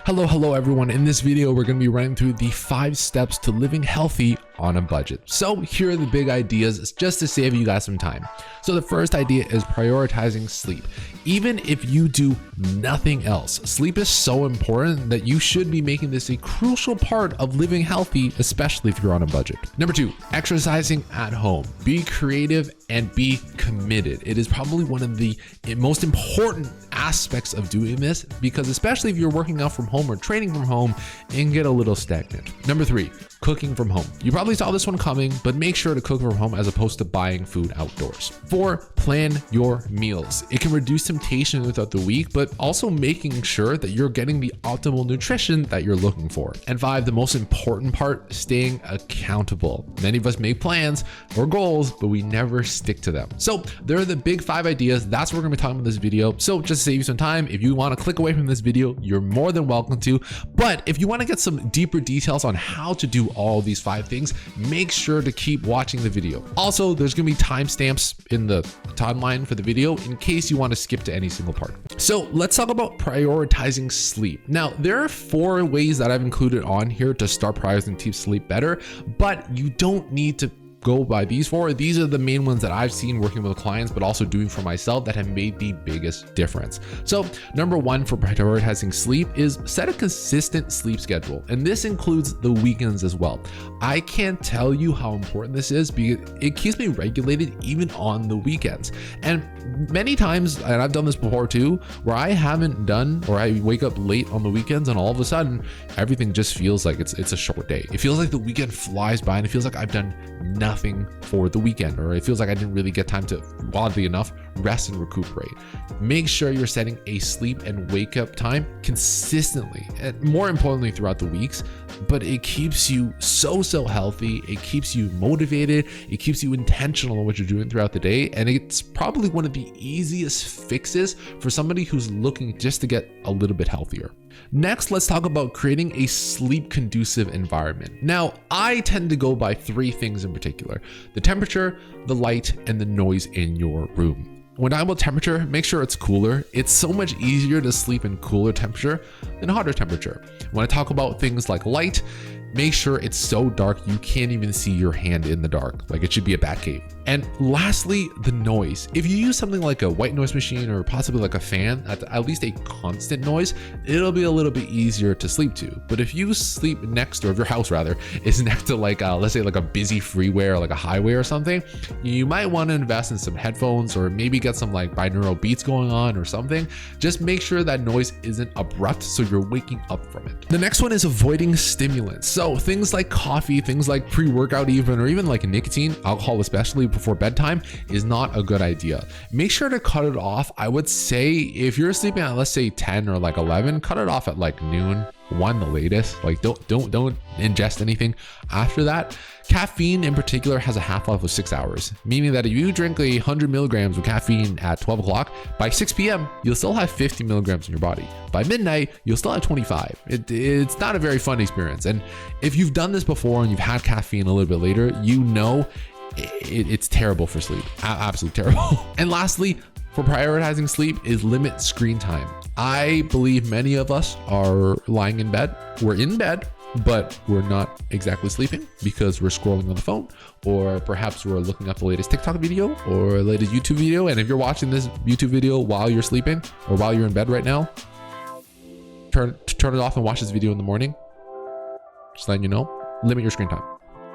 Hello everyone. In this video, we're going to be running through the 5 steps to living healthy on a budget. So here are the big ideas just to save you guys some time. So the first idea is prioritizing sleep. Even if you do nothing else, sleep is so important that you should be making this a crucial part of living healthy, especially if you're on a budget. Number 2, exercising at home. Be creative and be committed. It is probably one of the most important aspects of doing this, because especially if you're working out from home or training from home, it can get a little stagnant. Number 3, cooking from home. You probably saw this one coming, but make sure to cook from home as opposed to buying food outdoors. 4, plan your meals. It can reduce temptation throughout the week, but also making sure that you're getting the optimal nutrition that you're looking for. And 5, the most important part, staying accountable. Many of us make plans or goals, but we never stick to them. So there are the big 5 ideas. That's what we're gonna be talking about in this video. So just to save you some time, if you wanna click away from this video, you're more than welcome to. But if you wanna get some deeper details on how to do all these 5 things, make sure to keep watching the video. Also, there's gonna be timestamps in the timeline for the video in case you wanna skip to any single part. So let's talk about prioritizing sleep. Now, there are 4 ways that I've included on here to start prioritizing to sleep better, but you don't need to go by these 4. These are the main ones that I've seen working with clients, but also doing for myself that have made the biggest difference. So number 1 for prioritizing sleep is set a consistent sleep schedule. And this includes the weekends as well. I can't tell you how important this is because it keeps me regulated even on the weekends. And many times, and I've done this before too, where I haven't done, or I wake up late on the weekends and all of a sudden everything just feels like it's a short day. It feels like the weekend flies by and it feels like I've done nothing for the weekend, or it feels like I didn't really get time to, oddly enough, rest and recuperate. Make sure you're setting a sleep and wake up time consistently, and more importantly throughout the weeks, but it keeps you so healthy. It keeps you motivated. It keeps you intentional on what you're doing throughout the day. And it's probably one of the easiest fixes for somebody who's looking just to get a little bit healthier. Next, let's talk about creating a sleep conducive environment. Now, I tend to go by 3 things in particular: the temperature, the light, and the noise in your room. When I'm about temperature, make sure it's cooler. It's so much easier to sleep in cooler temperature than hotter temperature. When I talk about things like light, make sure it's so dark you can't even see your hand in the dark. Like it should be a bat cave. And lastly, the noise. If you use something like a white noise machine or possibly like a fan, at least a constant noise, it'll be a little bit easier to sleep to. But if you sleep next, or if your house rather is next to like let's say like a busy freeway or like a highway or something, you might want to invest in some headphones or maybe get some like binaural beats going on or something. Just make sure that noise isn't abrupt so you're waking up from it. The next one is avoiding stimulants. So things like coffee, things like pre-workout even, or even like nicotine, alcohol especially before bedtime, is not a good idea. Make sure to cut it off. I would say if you're sleeping at, let's say 10 or like 11, cut it off at like noon, 1 the latest. Like don't ingest anything after that. Caffeine in particular has a half-life of 6 hours, meaning that if you drink 100 milligrams of caffeine at 12 o'clock, by 6 p.m., you'll still have 50 milligrams in your body. By midnight, you'll still have 25. It's not a very fun experience. And if you've done this before and you've had caffeine a little bit later, you know it's terrible for sleep. Absolutely terrible. And lastly, for prioritizing sleep is limit screen time. I believe many of us are lying in bed. We're in bed, but we're not exactly sleeping because we're scrolling on the phone, or perhaps we're looking up the latest TikTok video or latest YouTube video. And if you're watching this YouTube video while you're sleeping or while you're in bed right now, turn it off and watch this video in the morning. Just letting you know, limit your screen time.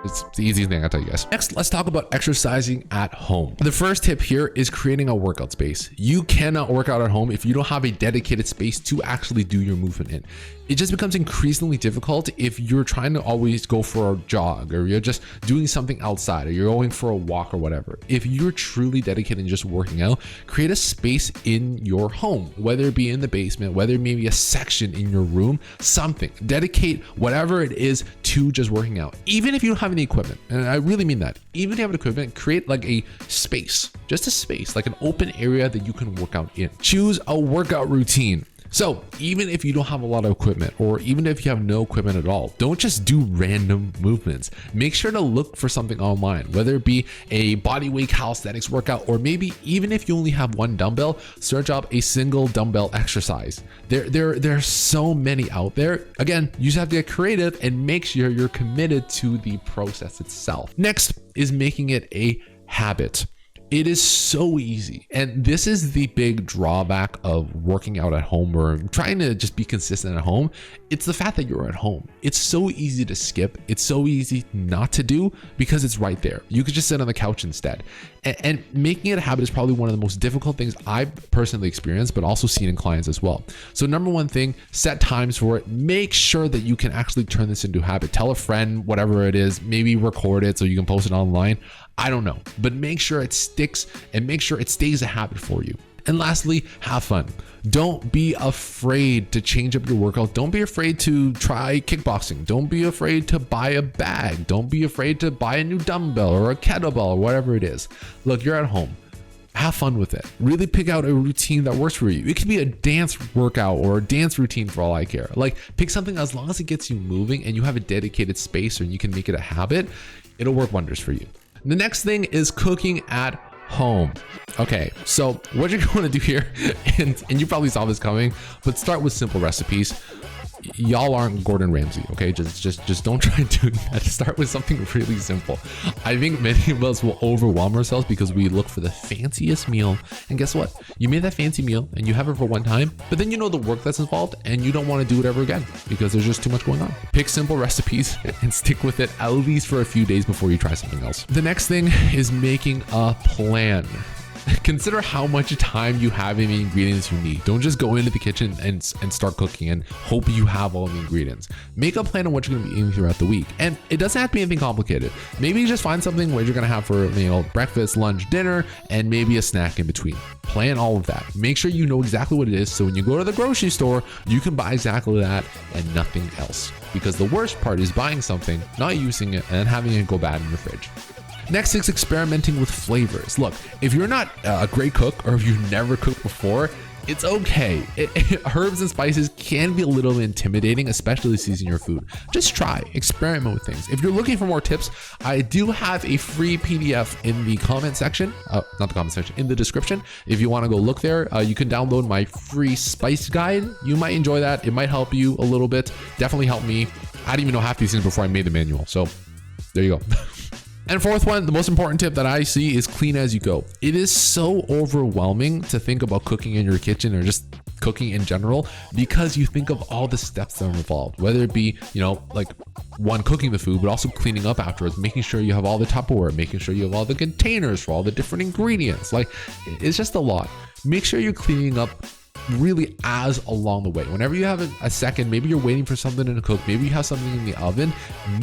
It's the easiest thing I'll tell you guys. Next, let's talk about exercising at home. The first tip here is creating a workout space. You cannot work out at home if you don't have a dedicated space to actually do your movement in. It just becomes increasingly difficult if you're trying to always go for a jog, or you're just doing something outside, or you're going for a walk or whatever. If you're truly dedicated to just working out, create a space in your home, whether it be in the basement, whether it may be a section in your room, something. Dedicate whatever it is to just working out. Even if you don't have any equipment, and I really mean that, even if you have an equipment, create like a space, just a space, like an open area that you can work out in. Choose a workout routine. So even if you don't have a lot of equipment, or even if you have no equipment at all, don't just do random movements. Make sure to look for something online, whether it be a bodyweight calisthenics workout, or maybe even if you only have one dumbbell, search up a single dumbbell exercise. There are so many out there. Again, you just have to get creative and make sure you're committed to the process itself. Next is making it a habit. It is so easy. And this is the big drawback of working out at home or trying to just be consistent at home. It's the fact that you're at home. It's so easy to skip. It's so easy not to do because it's right there. You could just sit on the couch instead. And making it a habit is probably one of the most difficult things I've personally experienced, but also seen in clients as well. So number one thing, set times for it. Make sure that you can actually turn this into a habit. Tell a friend, whatever it is, maybe record it so you can post it online. I don't know, but make sure it sticks and make sure it stays a habit for you. And lastly, have fun. Don't be afraid to change up your workout. Don't be afraid to try kickboxing. Don't be afraid to buy a bag. Don't be afraid to buy a new dumbbell or a kettlebell or whatever it is. Look, you're at home. Have fun with it. Really pick out a routine that works for you. It could be a dance workout or a dance routine for all I care. Like, pick something as long as it gets you moving and you have a dedicated space or you can make it a habit, it'll work wonders for you. The next thing is cooking at home. Okay, so what you're going to do here, and you probably saw this coming, but start with simple recipes. Y'all aren't Gordon Ramsay, okay? Just don't try doing that. Start with something really simple. I think many of us will overwhelm ourselves because we look for the fanciest meal. And guess what? You made that fancy meal and you have it for one time, but then you know the work that's involved and you don't want to do it ever again because there's just too much going on. Pick simple recipes and stick with it at least for a few days before you try something else. The next thing is making a plan. Consider how much time you have and the ingredients you need. Don't just go into the kitchen and start cooking and hope you have all the ingredients. Make a plan on what you're going to be eating throughout the week. And it doesn't have to be anything complicated. Maybe you just find something what you're going to have for, breakfast, lunch, dinner, and maybe a snack in between. Plan all of that. Make sure you know exactly what it is. So when you go to the grocery store, you can buy exactly that and nothing else. Because the worst part is buying something, not using it, and having it go bad in the fridge. Next is experimenting with flavors. Look, if you're not a great cook or if you've never cooked before, it's okay. Herbs and spices can be a little intimidating, especially seasoning your food. Just try, experiment with things. If you're looking for more tips, I do have a free PDF in the comment section, in the description. If you want to go look there, you can download my free spice guide. You might enjoy that. It might help you a little bit. Definitely helped me. I didn't even know half these things before I made the manual. So there you go. And fourth one, the most important tip that I see is clean as you go. It is so overwhelming to think about cooking in your kitchen or just cooking in general because you think of all the steps that are involved, whether it be, like one, cooking the food, but also cleaning up afterwards, making sure you have all the Tupperware, making sure you have all the containers for all the different ingredients. Like, it's just a lot. Make sure you're cleaning up really as along the way. Whenever you have a second, maybe you're waiting for something to cook, maybe you have something in the oven,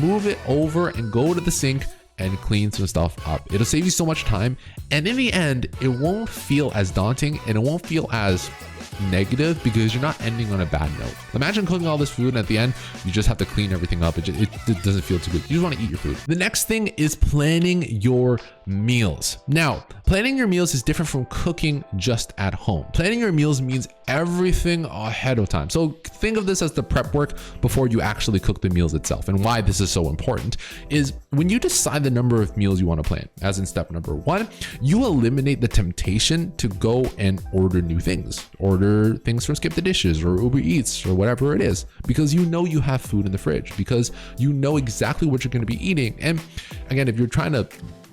move it over and go to the sink and clean some stuff up. It'll save you so much time. And in the end, it won't feel as daunting and it won't feel as negative because you're not ending on a bad note. Imagine cooking all this food and at the end, you just have to clean everything up. It doesn't feel too good. You just want to eat your food. The next thing is planning your meals. Now, planning your meals is different from cooking just at home. Planning your meals means everything ahead of time. So think of this as the prep work before you actually cook the meals itself. And why this is so important is when you decide the number of meals you want to plan, as in step number one, you eliminate the temptation to go and order new things. Order things from Skip the Dishes or Uber Eats or whatever it is, because you know you have food in the fridge, because you know exactly what you're going to be eating. And again, if you're trying to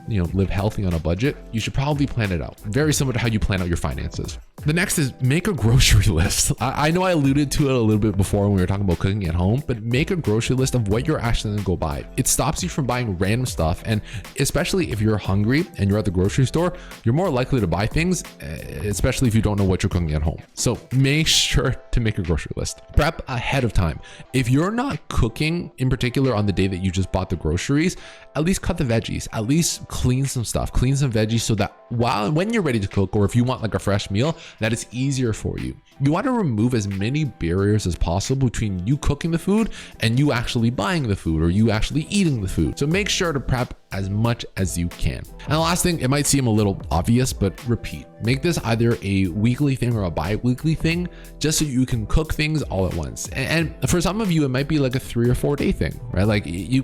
live healthy on a budget, you should probably plan it out. Very similar to how you plan out your finances. The next is make a grocery list. I know I alluded to it a little bit before when we were talking about cooking at home, but make a grocery list of what you're actually going to go buy. It stops you from buying random stuff. And especially if you're hungry and you're at the grocery store, you're more likely to buy things, especially if you don't know what you're cooking at home. So make sure to make a grocery list. Prep ahead of time. If you're not cooking in particular on the day that you just bought the groceries, at least cut the veggies, at least clean some stuff, clean some veggies so that when you're ready to cook, or if you want like a fresh meal, that it's easier for you. You want to remove as many barriers as possible between you cooking the food and you actually buying the food or you actually eating the food. So make sure to prep as much as you can. And the last thing, it might seem a little obvious, but repeat. Make this either a weekly thing or a bi-weekly thing, just so you can cook things all at once. And for some of you, it might be like a 3 or 4 day thing, right? Like you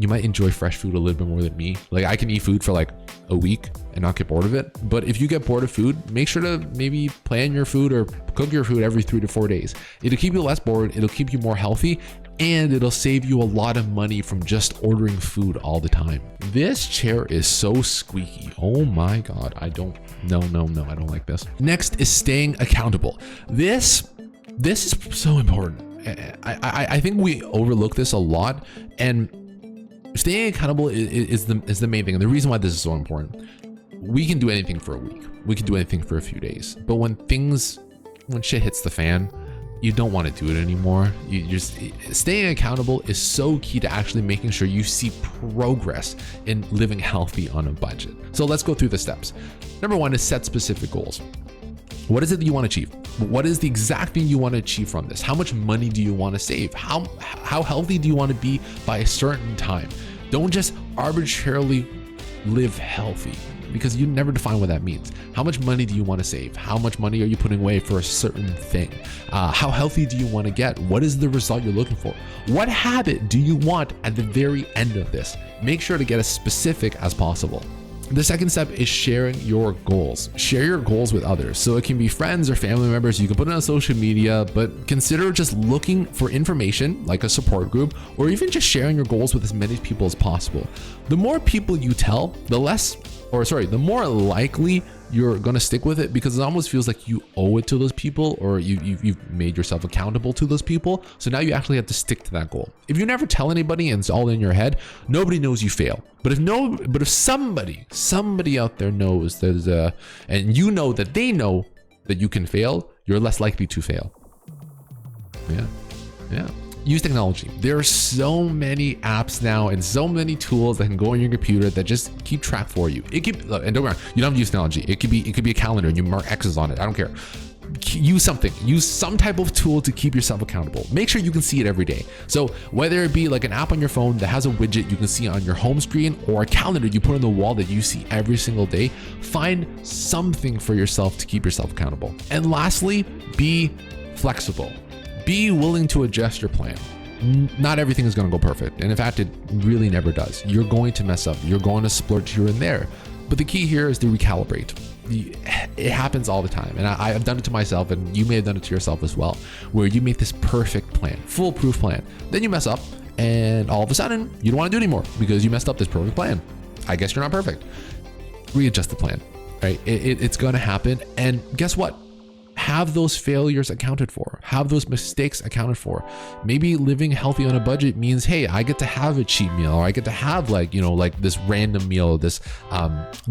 might enjoy fresh food a little bit more than me. Like I can eat food for like a week and not get bored of it. But if you get bored of food, make sure to maybe plan your food or cook your food every 3 to 4 days. It'll keep you less bored. It'll keep you more healthy, and it'll save you a lot of money from just ordering food all the time. This chair is so squeaky. Oh my God. I don't like this. Next is staying accountable. This is so important. I think we overlook this a lot, and staying accountable is the main thing. And the reason why this is so important, we can do anything for a week. We can do anything for a few days. But when shit hits the fan, you don't want to do it anymore. Staying accountable is so key to actually making sure you see progress in living healthy on a budget. So let's go through the steps. Number 1 is set specific goals. What is it that you want to achieve? What is the exact thing you want to achieve from this? How much money do you want to save? How healthy do you want to be by a certain time? Don't just arbitrarily live healthy, because you never define what that means. How much money do you want to save? How much money are you putting away for a certain thing? How healthy do you want to get? What is the result you're looking for? What habit do you want at the very end of this? Make sure to get as specific as possible. The second step is sharing your goals. Share your goals with others. So it can be friends or family members. You can put it on social media, but consider just looking for information like a support group, or even just sharing your goals with as many people as possible. The more people you tell, the more likely you're going to stick with it, because it almost feels like you owe it to those people, or you've made yourself accountable to those people. So now you actually have to stick to that goal. If you never tell anybody and it's all in your head, nobody knows you fail. But if somebody out there knows and you know that they know that you can fail, you're less likely to fail. Yeah. Use technology. There are so many apps now and so many tools that can go on your computer that just keep track for you. And don't worry, you don't have to use technology. It could be a calendar and you mark X's on it. I don't care. Use something. Use some type of tool to keep yourself accountable. Make sure you can see it every day. So whether it be like an app on your phone that has a widget you can see on your home screen, or a calendar you put on the wall that you see every single day, find something for yourself to keep yourself accountable. And lastly, be flexible. Be willing to adjust your plan. Not everything is going to go perfect. And in fact, it really never does. You're going to mess up. You're going to splurge here and there. But the key here is to recalibrate. It happens all the time. And I've done it to myself, and you may have done it to yourself as well, where you make this perfect plan, foolproof plan. Then you mess up, and all of a sudden, you don't want to do anymore because you messed up this perfect plan. I guess you're not perfect. Readjust the plan, right? It's going to happen. And guess what? Have those failures accounted for. Have those mistakes accounted for. Maybe living healthy on a budget means, hey, I get to have a cheat meal, or I get to have like this random meal, this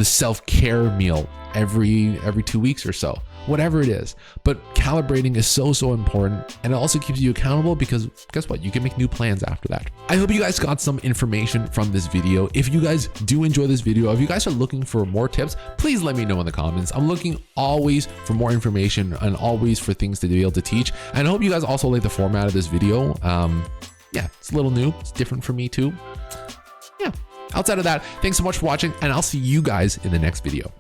self-care meal every 2 weeks or so. Whatever it is. But calibrating is so important, and it also keeps you accountable, because guess what? You can make new plans after that. I hope you guys got some information from this video. If you guys do enjoy this video, if you guys are looking for more tips, please let me know in the comments. I'm looking always for more information and always for things to be able to teach. And I hope you guys also like the format of this video. Yeah, it's a little new. It's different for me too. Yeah. Outside of that, thanks so much for watching, and I'll see you guys in the next video.